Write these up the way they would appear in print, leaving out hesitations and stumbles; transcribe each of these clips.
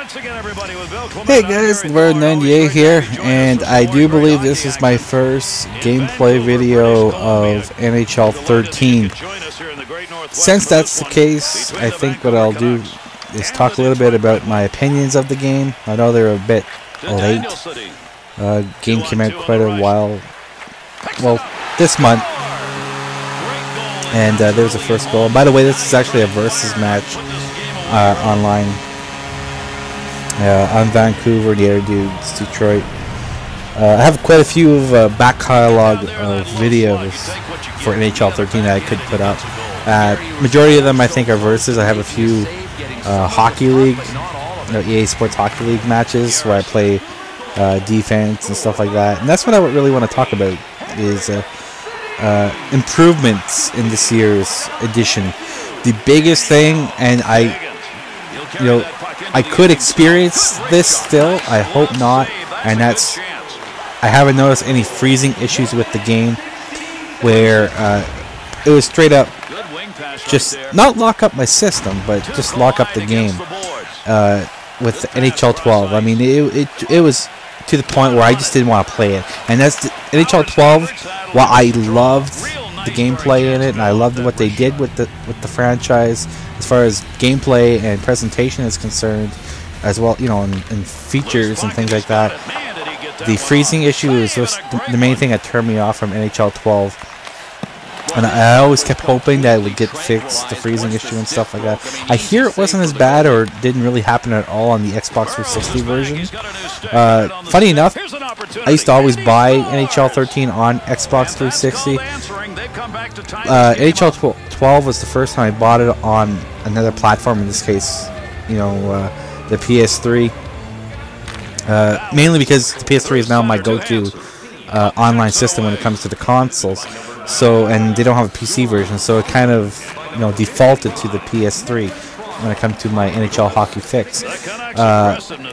Hey guys, Bird98 here, and I do believe this is my first gameplay video of NHL 13. Since that's the case, I think what I'll do is talk a little bit about my opinions of the game. I know they're a bit late. Game came out quite a while, well, this month. And there's the first goal. By the way, this is actually a versus match online. I'm Vancouver, the other dude's Detroit. I have quite a few of back catalog of videos for NHL 13 that I could put up. Majority of them I think are versus. I have a few hockey league, EA Sports Hockey League matches where I play defense and stuff like that. And that's what I really want to talk about is improvements in this year's edition. The biggest thing, and I could experience this still, I hope not, and that's I haven't noticed any freezing issues with the game where it was straight up just not lock up my system, but just lock up the game with the NHL 12. I mean, it was to the point where I just didn't want to play it. And that's the NHL 12. While I loved the gameplay in it, and I loved what they did with the franchise as far as gameplay and presentation is concerned, as well, and features and things like that. The freezing issue is just the main thing that turned me off from NHL 12. And I always kept hoping that it would get fixed, the freezing issue and stuff like that. I hear it wasn't as bad, or didn't really happen at all on the Xbox 360 version. Funny enough, I used to always buy NHL 13 on Xbox 360. NHL 12 was the first time I bought it on another platform, in this case, the PS3. Mainly because the PS3 is now my go-to online system when it comes to the consoles. So, and they don't have a PC version, so it kind of, defaulted to the PS3 when it comes to my NHL hockey fix.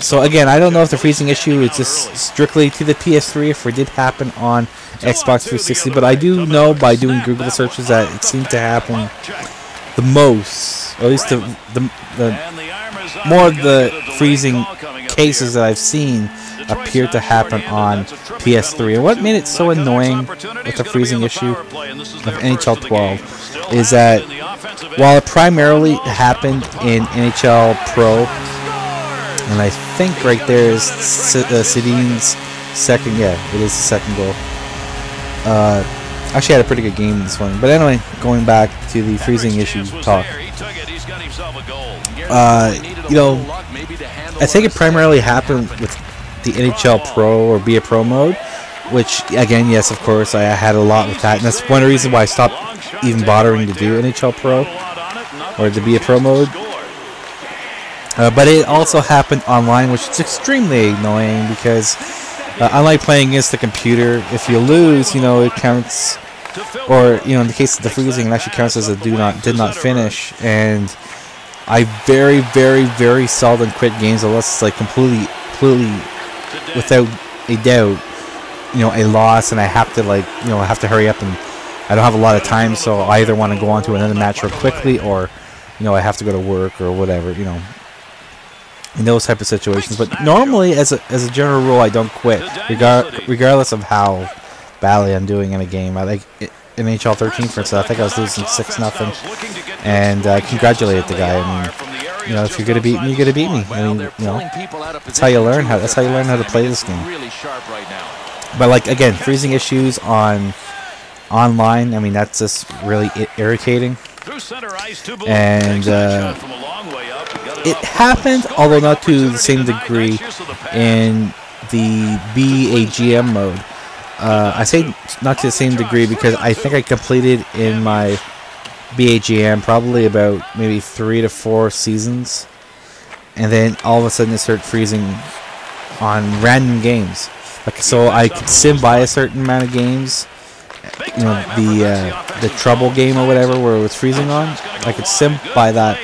So again, I don't know if the freezing issue is just strictly to the PS3, if it did happen on Xbox 360, but I do know by doing Google searches that it seemed to happen the most, or at least the more of the freezing cases that I've seen appear to happen on PS3. And what made it so annoying with the freezing issue of NHL 12 is that while it primarily happened in NHL Pro, and I think right there is Sedin's second, it is the second goal. Actually had a pretty good game in this one. But anyway, going back to the freezing issue talk. I think it primarily happened with the NHL Pro or Be a Pro mode, which again, yes, of course, I had a lot with that, and that's one reason why I stopped even bothering to do NHL Pro or the Be a Pro mode. But it also happened online, which is extremely annoying because unlike playing against the computer, if you lose, it counts, or in the case of the freezing, it actually counts as a did not finish. And I very, very, very seldom quit games unless it's like completely without a doubt, a loss, and I have to I have to hurry up, and I don't have a lot of time, so I either want to go on to another match real quickly, or I have to go to work or whatever, in those type of situations. But normally, as a general rule, I don't quit, regardless of how badly I'm doing in a game. I like in NHL 13, for instance, I think I was losing 6-0, and I congratulated the guy. I mean, if you're gonna beat me, you're gonna beat me. I mean, that's how you learn how. That's how you learn how to play this game. But again, freezing issues online. I mean, that's just really irritating. And it happened, although not to the same degree, in the BAGM mode. I say not to the same degree because I think I completed in my BAGM probably about maybe 3 to 4 seasons, and then all of a sudden it started freezing on random games. So I could sim by a certain amount of games, the trouble game or whatever where it was freezing on. I could sim by that,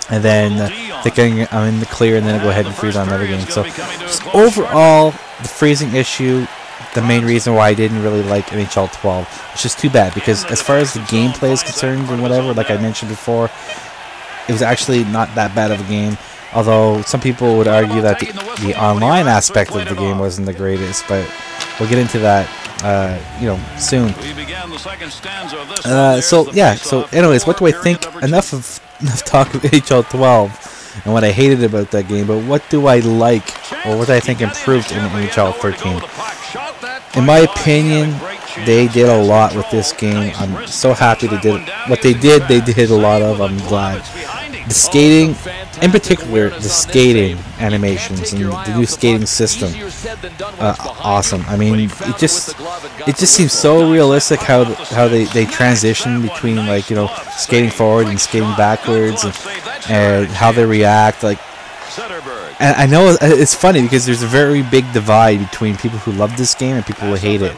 and then thinking I'm in the clear, and then I go ahead and freeze on another game. So just overall, the freezing issue, the main reason why I didn't really like NHL 12. It's just too bad, because as far as the gameplay is concerned and whatever, like I mentioned before, it was actually not that bad of a game. Although some people would argue that the online aspect of the game wasn't the greatest, but we'll get into that, you know, soon. So yeah. So anyways, what do I think? Enough talk of NHL 12 and what I hated about that game. But what do I like, or what do I think improved in NHL 13? In my opinion, they did a lot with this game. I'm so happy they did what they did. They did a lot of. I'm glad. The skating, in particular, the skating animations and the new skating system, awesome. I mean, it just seems so realistic how they transition between, like, you know, skating forward and skating backwards, and how they react, like. And I know it's funny because there's a very big divide between people who love this game and people who hate it.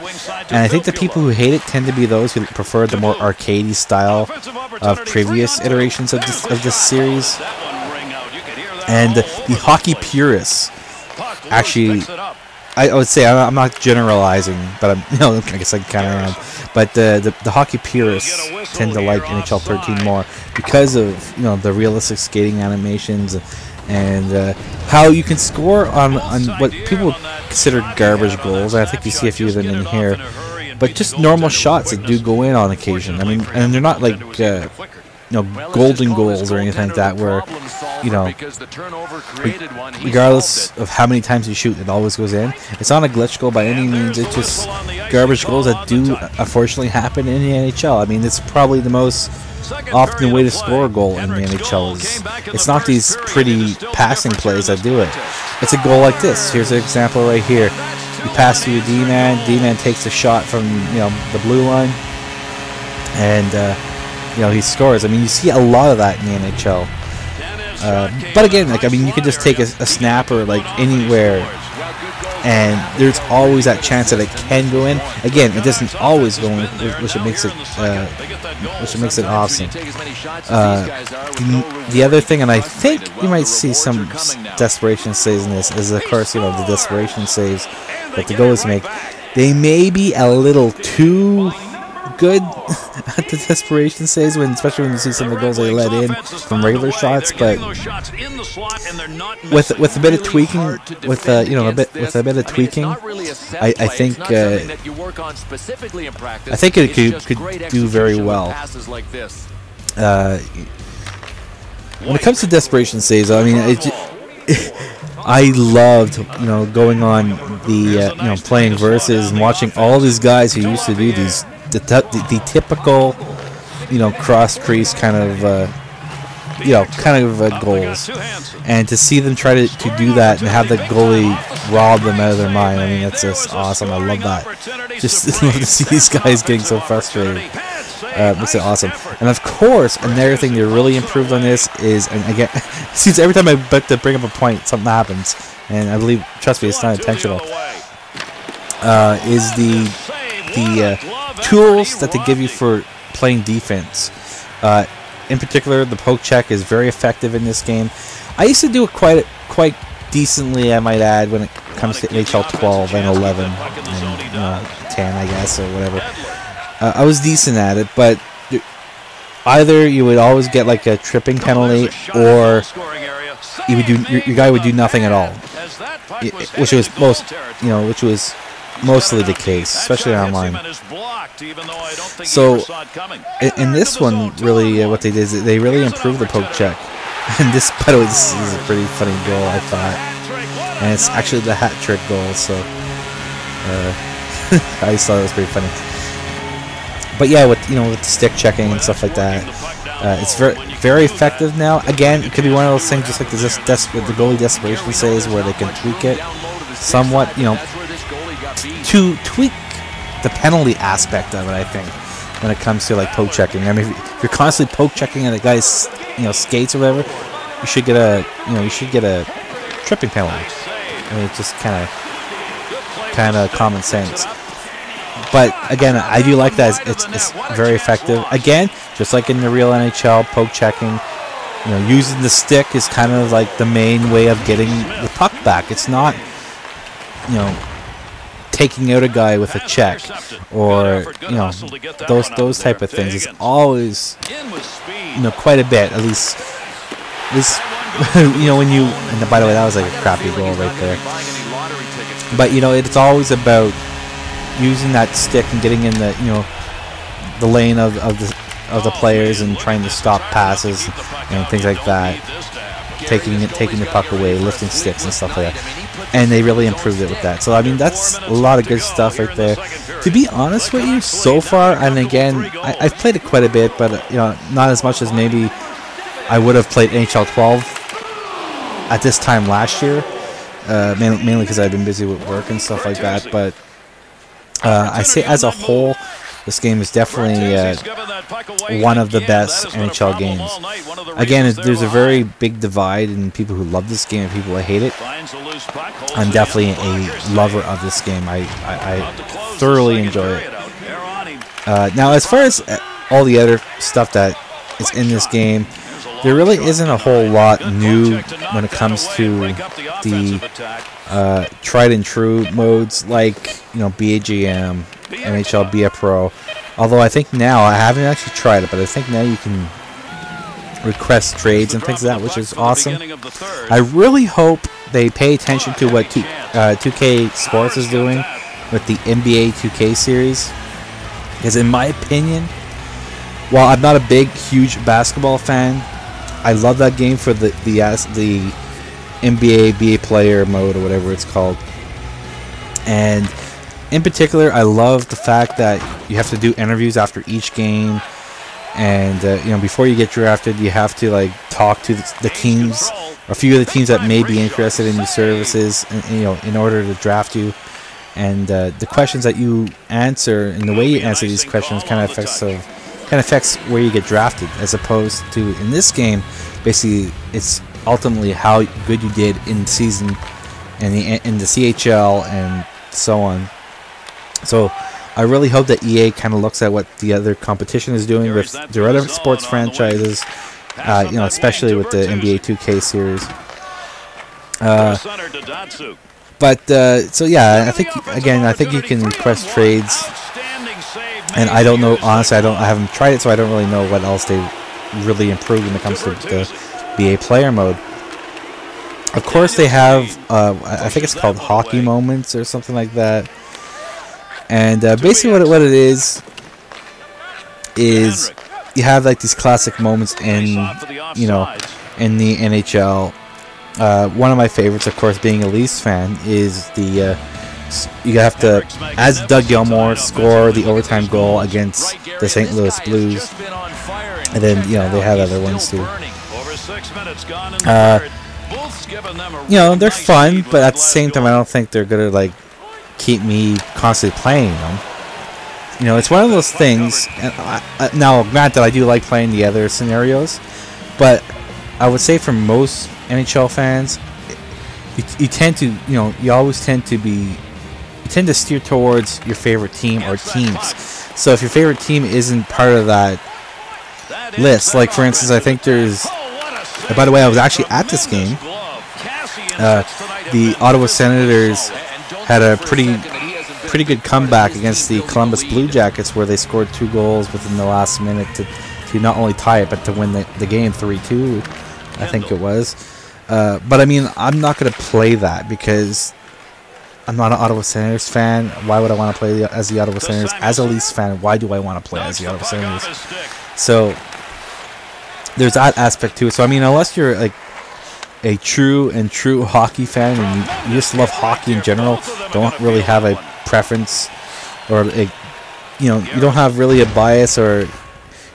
And I think the people who hate it tend to be those who prefer the more arcadey style of previous iterations of this series. And the hockey purists, actually, I would say, I'm not generalizing, but I'm, you know, I guess I kind of am. But the hockey purists tend to like NHL 13 more because of, you know, the realistic skating animations. And how you can score on what people consider garbage goals. I think you see a few of them in here, but just normal shots that do go in on occasion. I mean, and they're not like you know, golden goals or anything like that, where, you know, regardless of how many times you shoot, it always goes in. It's not a glitch goal by any means. It's just garbage goals that do unfortunately happen in the NHL. I mean, it's probably the most often the way to score a goal in the NHL is, it's not these pretty passing plays that do it. It's a goal like this. Here's an example right here. You pass to your D-man. D-man takes a shot from, you know, the blue line, and you know, he scores. I mean, you see a lot of that in the NHL. But again, like, I mean, you can just take a snapper like anywhere, and there's always that chance that it can go in. Again, it doesn't always go in, which makes it awesome. The other thing, and I think you might see some desperation saves in this, is of course, you know, the desperation saves that the goalies make. They may be a little too good at the desperation saves, especially when you see some of the goals they let in from regular shots. But with a bit of tweaking, you know, with a bit of tweaking, I think it could do very well. When it comes to desperation saves, I mean, I loved, you know, going on the you know, playing versus and watching all these guys who used to do these the typical, you know, cross crease kind of you know, goals, and to see them try to do that and have the goalie rob them out of their mind. I mean, that's just awesome. I love that. Just love to see these guys getting so frustrated. Makes it awesome. And of course, another thing they really improved on this is, and again, it seems every time I'm about to bring up a point, something happens, and I believe, trust me, it's not intentional. Is the tools that they give you for playing defense. In particular, the poke check is very effective in this game. I used to do it quite decently, I might add, when it comes to NHL 12 and 11 and 10, I guess, or whatever. I was decent at it, but either you would always get like a tripping penalty, or you would your guy would do nothing at all, which was mostly the case, especially online. So in this one, really, what they did is they really improved the poke check. And this, by the way, this is a pretty funny goal, I thought, and it's actually the hat trick goal. So I just thought it was pretty funny. But yeah, with the stick checking and stuff like that, it's very effective now. Again, it could be one of those things, just like the goalie desperation saves, where they can tweak it somewhat, to tweak the penalty aspect of it. I think when it comes to like poke checking, I mean, if you're constantly poke checking at a guy's skates or whatever, you should get a tripping penalty. I mean, it's just kind of common sense. But again, I do like that. It's very effective. Again, just like in the real NHL, poke checking, using the stick is kind of like the main way of getting the puck back. It's not, taking out a guy with a check or those type of things. It's always quite a bit, at least you know, when you, and by the way, that was like a crappy goal right there. But you know, it's always about using that stick and getting in the, you know, the lane of the players and trying to stop passes and things like that. Taking the puck away, lifting sticks and stuff like that. And they really improved it with that. So I mean, that's a lot of good stuff right there. To be honest with you, so far, and again, I've played it quite a bit, but you know, not as much as maybe I would have played NHL 12 at this time last year. Mainly because I've been busy with work and stuff like that. But I say as a whole, this game is definitely one of the best NHL games. Again, there's a very big divide in people who love this game and people who hate it. I'm definitely a lover of this game. I thoroughly enjoy it. Now, as far as all the other stuff that is in this game, there really isn't a whole lot new when it comes to the tried and true modes like, you know, BAGM, NHL BA Pro. Although I think now, I haven't actually tried it, but I think now you can request trades and things like that, which is awesome. I really hope they pay attention to what 2K Sports is doing with the NBA 2K series. Because in my opinion, while I'm not a big, huge basketball fan, I love that game for the NBA BA player mode or whatever it's called. And in particular, I love the fact that you have to do interviews after each game, and you know, before you get drafted, you have to like talk to the teams, or a few of the teams that may be interested in your services, and, you know, in order to draft you. And the questions that you answer and the way you answer these questions kind of affects where you get drafted, as opposed to in this game, basically it's ultimately how good you did in season and in the CHL and so on. So I really hope that EA kind of looks at what the other competition is doing with their other sports franchises, you know, especially with the NBA 2K series. So yeah, I think you can request trades, and I don't know, honestly, I haven't tried it, so I don't really know what else they really improved when it comes to the BA player mode. Of course, they have I think it's called Hockey Moments or something like that. And basically what it is you have like these classic moments in, you know, in the NHL. One of my favorites, of course, being a Leafs fan, is the you have to, as Doug Gilmour, score the overtime goal against the St. Louis Blues, and then, you know, they have other ones too. You know, they're fun, but at the same time, I don't think they're gonna like keep me constantly playing them. You know, it's one of those things. And now, granted, I do like playing the other scenarios, but I would say for most NHL fans, you tend to, you know, you always tend to steer towards your favorite team or teams. So if your favorite team isn't part of that list, like for instance, I think there's. By the way, I was actually at this game. The Ottawa Senators had a pretty good comeback against the Columbus Blue Jackets, where they scored 2 goals within the last minute to not only tie it, but to win the game 3-2, I think it was. But I mean, I'm not going to play that because I'm not an Ottawa Senators fan. Why would I want to play as the Ottawa Senators? As a Leafs fan, why do I want to play as the Ottawa Senators? So there's that aspect to it. So I mean, unless you're like a true hockey fan and you just love hockey in general, don't really have a preference, or a, you know, you don't have really a bias, or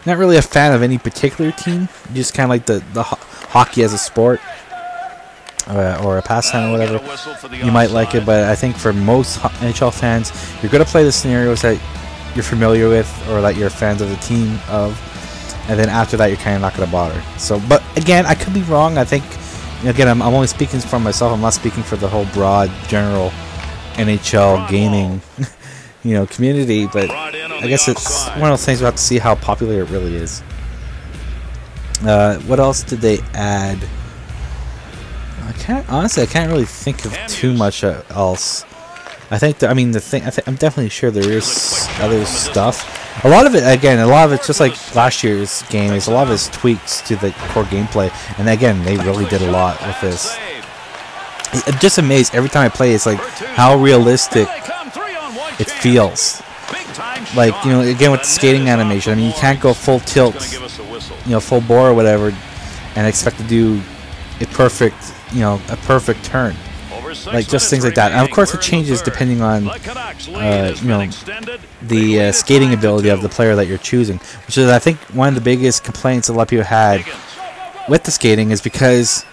not really a fan of any particular team, you just kind of like the hockey as a sport, or a pastime or whatever, you might like it. But I think for most NHL fans, you're going to play the scenarios that you're familiar with or that you're fans of the team of, and then after that you're kind of not going to bother. So, but again, I could be wrong. I think, again, I'm only speaking for myself. I'm not speaking for the whole broad, general NHL gaming, you know, community. But I guess it's one of those things we have to see how popular it really is. What else did they add? Honestly, I can't really think of too much else. I think I'm definitely sure there is other stuff. A lot of it, again, a lot of it's just like last year's game. Is a lot of it's tweaks to the core gameplay, and again, they really did a lot with this. I'm just amazed every time I play. It's like how realistic it feels. Like, you know, again with the skating animation. I mean, you can't go full tilt, you know, full bore or whatever, and expect to do a perfect, you know, a perfect turn. Like just things like that. And of course, it changes depending on, you know, the skating ability of the player that you're choosing. Which is, I think, one of the biggest complaints a lot of people had with the skating is because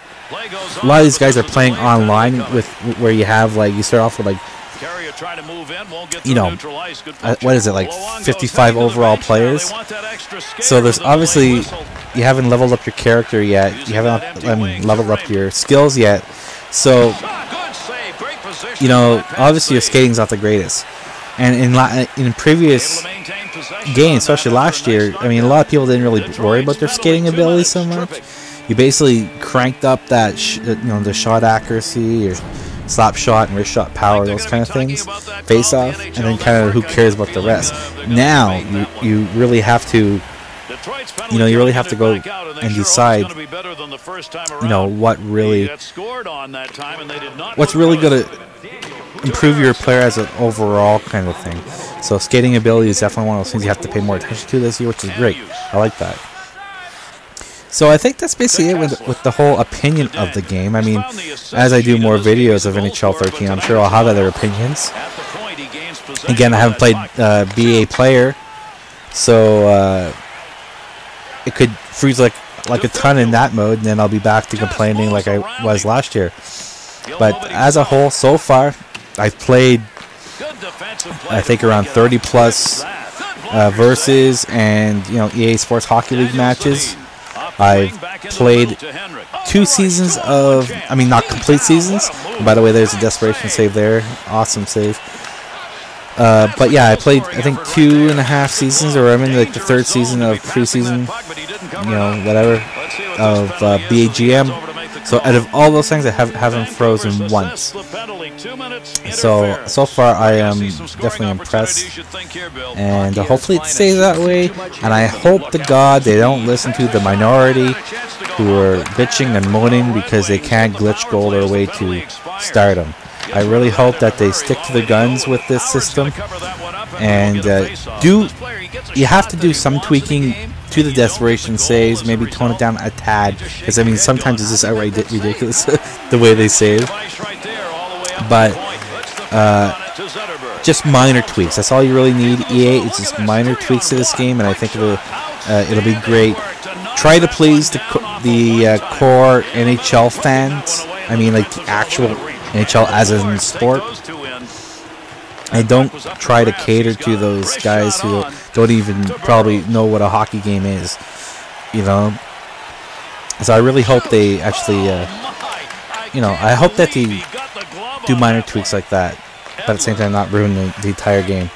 a lot of these guys are playing online with where you have like you start off with like, you know, what is it, like 55 overall players? So there's obviously, you haven't leveled up your character yet. You haven't leveled up your skills yet. So, you know, obviously your skating's not the greatest. And in previous games, especially last year, I mean, a lot of people didn't really worry about their skating ability so much. You basically cranked up that, you know, the shot accuracy or slap shot and wrist shot power, those kind of things, face off, and then kind of who cares about the rest. Now you really have to, you know, you really have to go and decide, you know, what's really going to improve your player as an overall kind of thing. So skating ability is definitely one of those things you have to pay more attention to this year, which is great. I like that. So I think that's basically it with the whole opinion of the game. I mean, as I do more videos of NHL 13, I'm sure I'll have other opinions. Again, I haven't played BA player, so it could freeze like a ton in that mode, and then I'll be back to complaining like I was last year. But as a whole, so far, I've played, I think, around 30 plus versus and, you know, EA Sports Hockey League matches. I've played 2 seasons of, I mean, not complete seasons. By the way, there's a desperation save there. Awesome save. But yeah, I played, I think, 2.5 seasons, or I'm in like the 3rd season of preseason, you know, whatever, of BAGM. So out of all those things, I haven't frozen once. So far I am definitely impressed, and hopefully it stays that way. And I hope to God they don't listen to the minority who are bitching and moaning because they can't glitch goal their way to stardom. I really hope that they stick to the guns with this system, and you have to do some tweaking to the desperation saves, maybe tone it down a tad, because I mean sometimes it's just outright ridiculous the way they save. But just minor tweaks, that's all you really need. EA, it's just minor tweaks to this game, and I think it'll be great. Try to please the core NHL fans. I mean, like the actual NHL as in sport. And don't try to cater to those guys who don't even probably know what a hockey game is, you know. So I really hope they actually, you know, I hope that they do minor tweaks like that, but at the same time not ruin the entire game.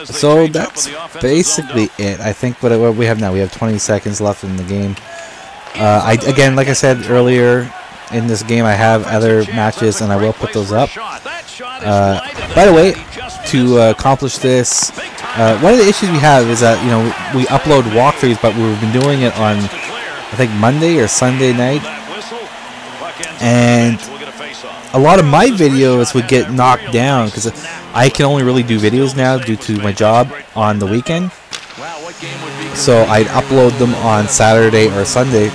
So that's basically it. I think what we have now, we have 20 seconds left in the game. Again, like I said earlier, in this game I have other matches and I will put those up. By the way, to accomplish this, one of the issues we have is that, you know, we upload walkthroughs, but we've been doing it on, I think, Monday or Sunday night, and a lot of my videos would get knocked down because I can only really do videos now due to my job on the weekend. So I'd upload them on Saturday or Sunday,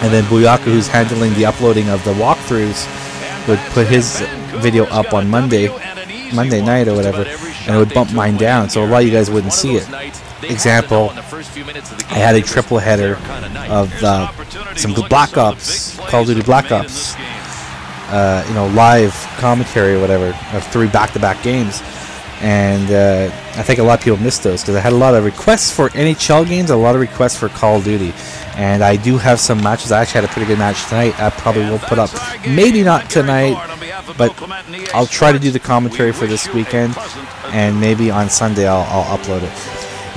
and then Buyaka, who's handling the uploading of the walkthroughs, would put his video up on Monday night or whatever, and it would bump mine down, so a lot of you guys wouldn't see it. Example, I had a triple header of some Black Ops, Call of Duty Black Ops, you know, live commentary or whatever of 3 back-to-back games, and I think a lot of people missed those because I had a lot of requests for NHL games, a lot of requests for Call of Duty, and I do have some matches. I actually had a pretty good match tonight. I probably will put up, maybe not tonight, but I'll try to do the commentary for this weekend, and maybe on Sunday I'll upload it.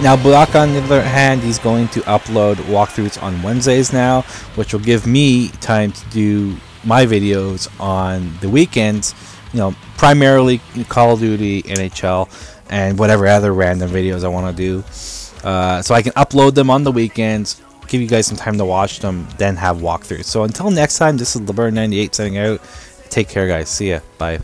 Now, Black, on the other hand, he's going to upload walkthroughs on Wednesdays now, which will give me time to do my videos on the weekends, you know, primarily Call of Duty, NHL, and whatever other random videos I want to do. So I can upload them on the weekends, give you guys some time to watch them, then have walkthroughs. So until next time, this is LeBurn98 signing out. Take care, guys. See ya. Bye.